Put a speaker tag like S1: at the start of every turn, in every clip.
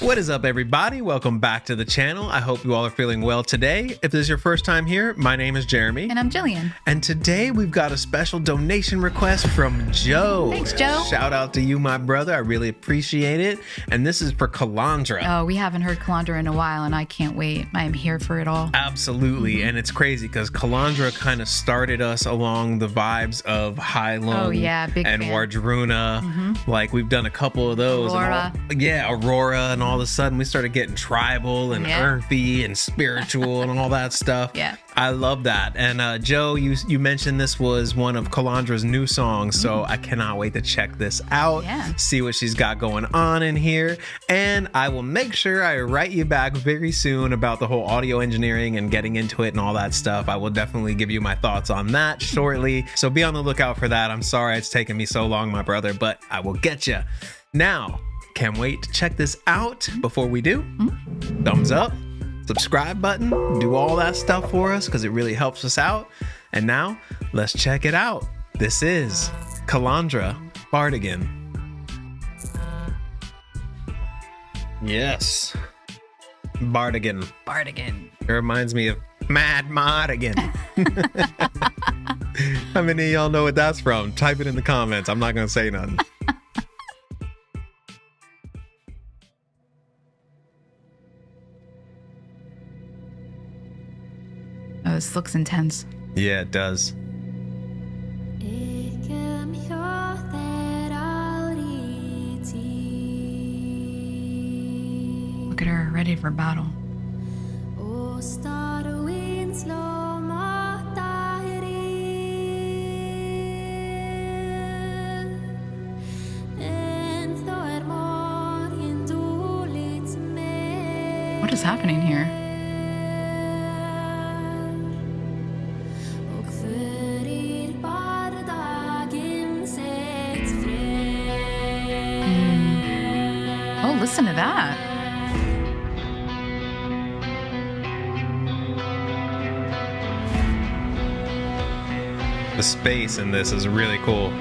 S1: What is up, everybody? Welcome back to the channel. I hope you all are feeling well today. If this is your first time here, my name is Jeremy.
S2: And I'm Jillian.
S1: And today we've got a special donation request from Joe.
S2: Thanks, Joe.
S1: Shout out to you, my brother. I really appreciate it. And this is for Kalandra.
S2: Oh, we haven't heard Kalandra in a while, and I can't wait. I am here for it all.
S1: Absolutely. And it's crazy because Kalandra kind of started us along the vibes of Hylum
S2: big
S1: and
S2: fan.
S1: Wardruna. Like, we've done a couple of those.
S2: Aurora.
S1: Aurora. And all of a sudden we started getting tribal and earthy and spiritual and all that stuff.
S2: Yeah.
S1: I love that. And Joe, you mentioned this was one of Kalandra's new songs, so I cannot wait to check this out, see what she's got going on in here, and I will make sure I write you back very soon about the whole audio engineering and getting into it and all that stuff. I will definitely give you my thoughts on that shortly, so be on the lookout for that. I'm sorry it's taken me so long, my brother, but I will get you. Now, can't wait to check this out. Before we do, thumbs up, subscribe button, do all that stuff for us because it really helps us out. And now let's check it out. This is Kalandra, Bardaginn. Yes, Bardaginn. It reminds me of Mad Mardigan. How many of y'all know what that's from? Type it in the comments. I'm not gonna say nothing.
S2: Oh, this looks intense.
S1: Yeah, it does.
S2: Look at her, ready for battle. What is happening here? Oh, listen to that.
S1: The space in this is really cool.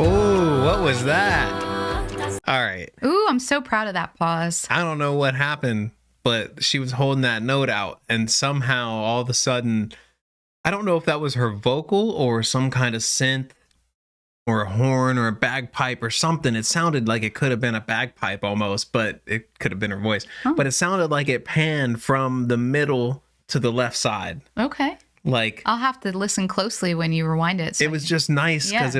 S1: Oh, what was that? All right.
S2: Ooh, I'm so proud of that pause.
S1: I don't know what happened, but she was holding that note out, and somehow all of a sudden, I don't know if that was her vocal or some kind of synth or a horn or a bagpipe or something. It sounded like it could have been a bagpipe almost, but it could have been her voice.
S2: Oh.
S1: But it sounded like it panned from the middle to the left side.
S2: Okay.
S1: Like,
S2: I'll have to listen closely when you rewind it. So
S1: it was just nice because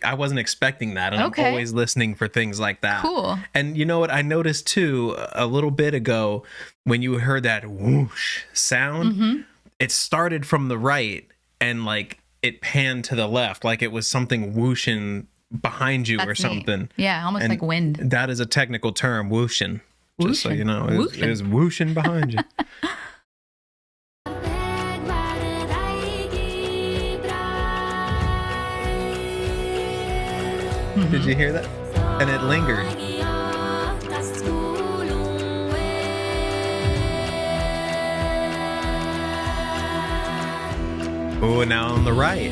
S1: I wasn't expecting that. And I'm always listening for things like that.
S2: Cool.
S1: And you know what? I noticed too, a little bit ago, when you heard that whoosh sound, it started from the right and like it panned to the left, like it was something whooshing behind you. That's or something.
S2: Neat. Yeah, almost like wind.
S1: That is a technical term, whooshing. Just so you know, it was whooshing behind you. Did you hear that? And it lingered. Oh, now on the right.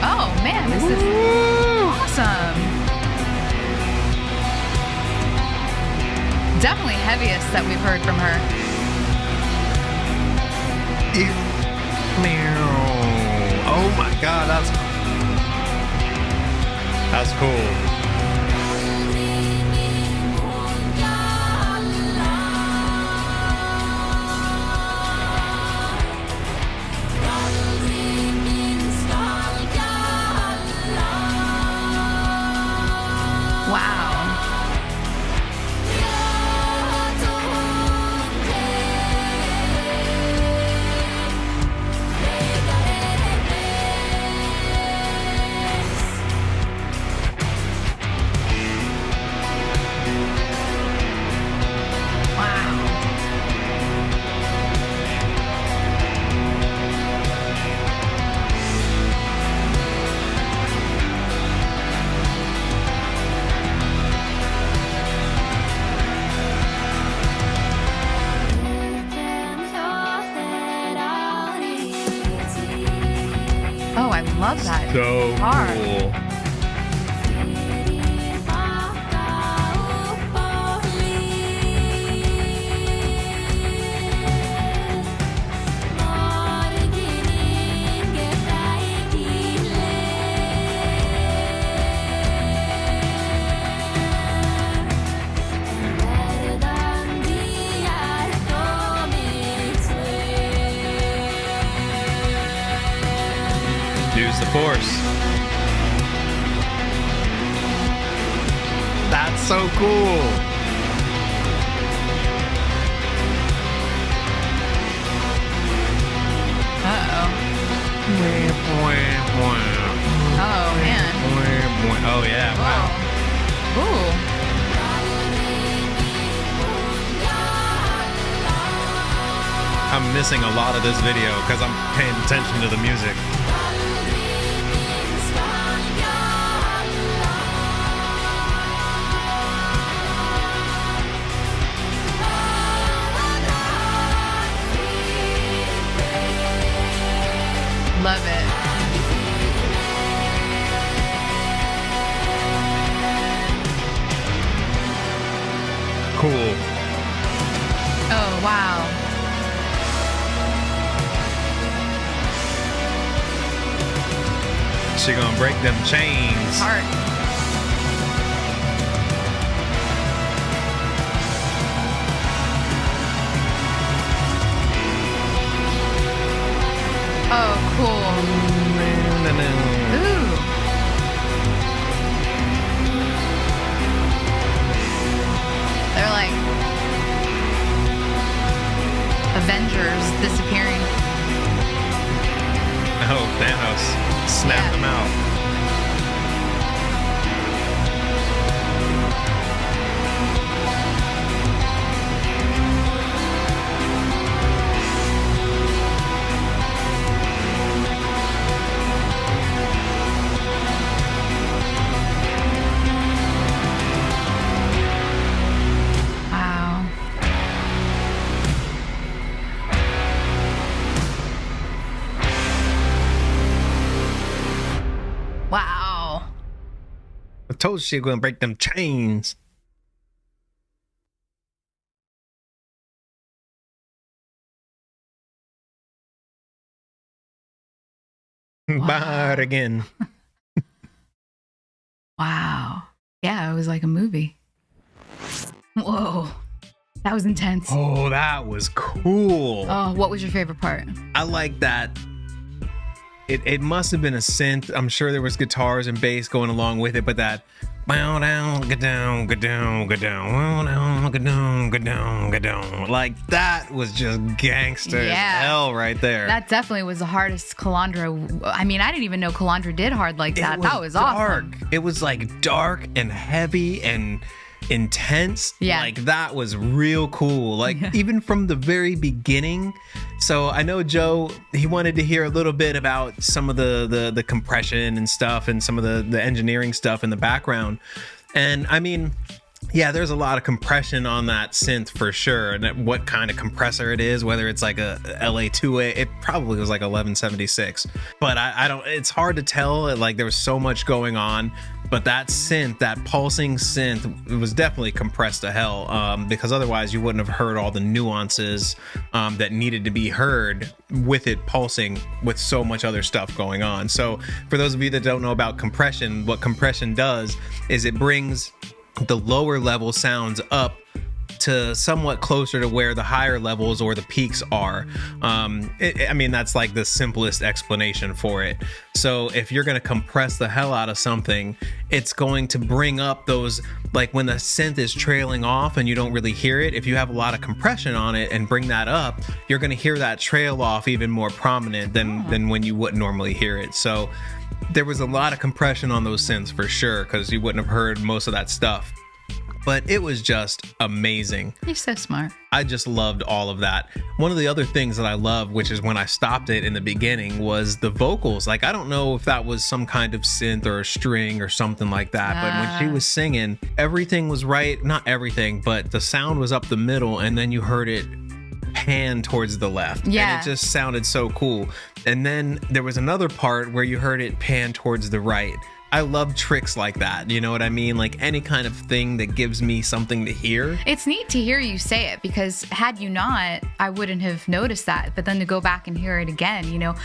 S2: Oh man, this is awesome. Definitely heaviest that we've heard from her.
S1: Oh my god, that's cool.
S2: Wow. love that.
S1: So
S2: guitar.
S1: cool. Use the force. That's so cool.
S2: Uh-oh. Oh, man.
S1: Oh, yeah. Wow.
S2: Ooh.
S1: I'm missing a lot of this video because I'm paying attention to the music.
S2: Love it.
S1: Cool.
S2: Oh, wow.
S1: She gonna break them chains.
S2: Heart. Oh, cool. Ooh. They're like Avengers disappearing.
S1: Oh, Thanos. Snap them out.
S2: Wow. Wow.
S1: I told you she gonna break them chains. Bardaginn.
S2: Wow. Yeah, it was like a movie. Whoa. That was intense.
S1: Oh, that was cool.
S2: Oh, what was your favorite part?
S1: I like that. It must have been a synth. I'm sure there was guitars and bass going along with it, but that bow down, get down, get down, get down, bow down, get down, get down, get down. Like that was just gangster as hell right there.
S2: That definitely was the hardest Kalandra. I mean, I didn't even know Kalandra did hard like that. That was
S1: dark.
S2: awesome.
S1: It was like dark and heavy and intense.
S2: Yeah.
S1: Like that was real cool. Like even from the very beginning. So I know Joe, he wanted to hear a little bit about some of the compression and stuff and some of the engineering stuff in the background. And I mean, yeah, there's a lot of compression on that synth for sure. And what kind of compressor it is, whether it's like a LA2A, it probably was like 1176. But I don't, it's hard to tell. Like there was so much going on. But that synth, that pulsing synth, it was definitely compressed to hell because otherwise you wouldn't have heard all the nuances that needed to be heard with it pulsing with so much other stuff going on. So for those of you that don't know about compression, what compression does is it brings the lower level sounds up to somewhat closer to where the higher levels or the peaks are. I mean, that's like the simplest explanation for it. So if you're going to compress the hell out of something, it's going to bring up those, like when the synth is trailing off and you don't really hear it, if you have a lot of compression on it and bring that up, you're going to hear that trail off even more prominent than when you wouldn't normally hear it. So there was a lot of compression on those synths for sure, because you wouldn't have heard most of that stuff. But it was just amazing.
S2: You're so smart.
S1: I just loved all of that. One of the other things that I love, which is when I stopped it in the beginning, was the vocals. Like, I don't know if that was some kind of synth or a string or something like that. But when she was singing, everything was right. Not everything, but the sound was up the middle. And then you heard it pan towards the left.
S2: Yeah.
S1: And it just sounded so cool. And then there was another part where you heard it pan towards the right. I love tricks like that. You know what I mean? Like any kind of thing that gives me something to hear.
S2: It's neat to hear you say it, because had you not, I wouldn't have noticed that. But then to go back and hear it again, you know,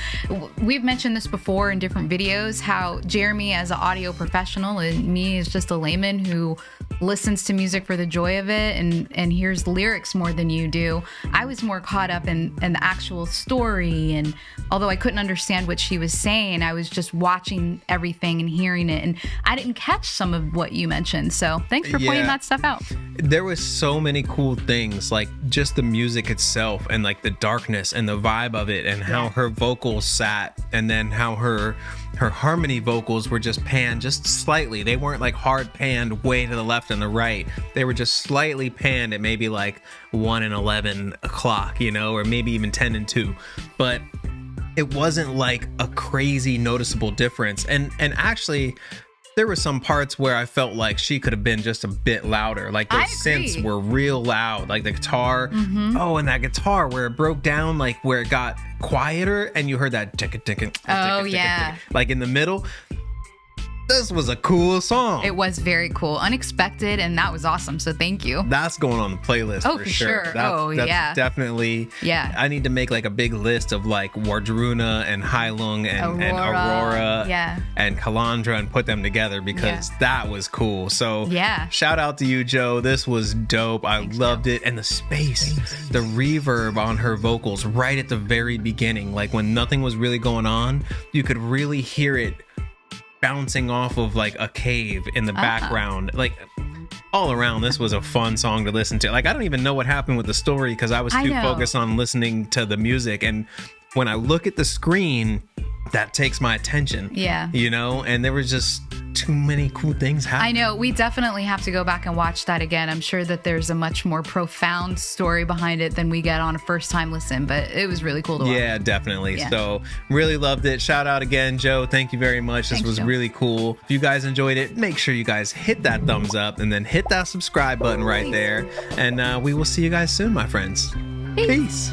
S2: we've mentioned this before in different videos, how Jeremy as an audio professional and me as just a layman who listens to music for the joy of it and hears lyrics more than you do. I was more caught up in the actual story. And although I couldn't understand what she was saying, I was just watching everything and hearing it, and I didn't catch some of what you mentioned, so thanks for pointing that stuff out.
S1: There was so many cool things, like just the music itself and like the darkness and the vibe of it, and how her vocals sat, and then how her harmony vocals were just panned just slightly. They weren't like hard panned way to the left and the right. They were just slightly panned at maybe like 1 and 11 o'clock, you know, or maybe even 10 and 2, but it wasn't like a crazy noticeable difference. And actually, there were some parts where I felt like she could have been just a bit louder. Like those synths were real loud, like the guitar. Oh, and that guitar where it broke down, like where it got quieter and you heard that tick like in the middle. This was a cool song.
S2: It was very cool, unexpected, and that was awesome. So thank you.
S1: That's going on the playlist for sure. That's definitely.
S2: Yeah.
S1: I need to make like a big list of like Wardruna and Heilung and Aurora and Kalandra and put them together, because that was cool. So shout out to you, Joe. This was dope. I loved it. And the space, the reverb on her vocals right at the very beginning, like when nothing was really going on, you could really hear it bouncing off of like a cave in the background. Like all around, this was a fun song to listen to. Like I don't even know what happened with the story, because I was too focused on listening to the music, and when I look at the screen, that takes my attention. You know, and there was just too many cool things happening.
S2: I know. We definitely have to go back and watch that again. I'm sure that there's a much more profound story behind it than we get on a first time listen, but it was really cool to watch.
S1: Yeah, definitely. So really loved it. Shout out again, Joe. Thank you very much. This was really cool. If you guys enjoyed it, make sure you guys hit that thumbs up and then hit that subscribe button right there. And we will see you guys soon, my friends. Peace.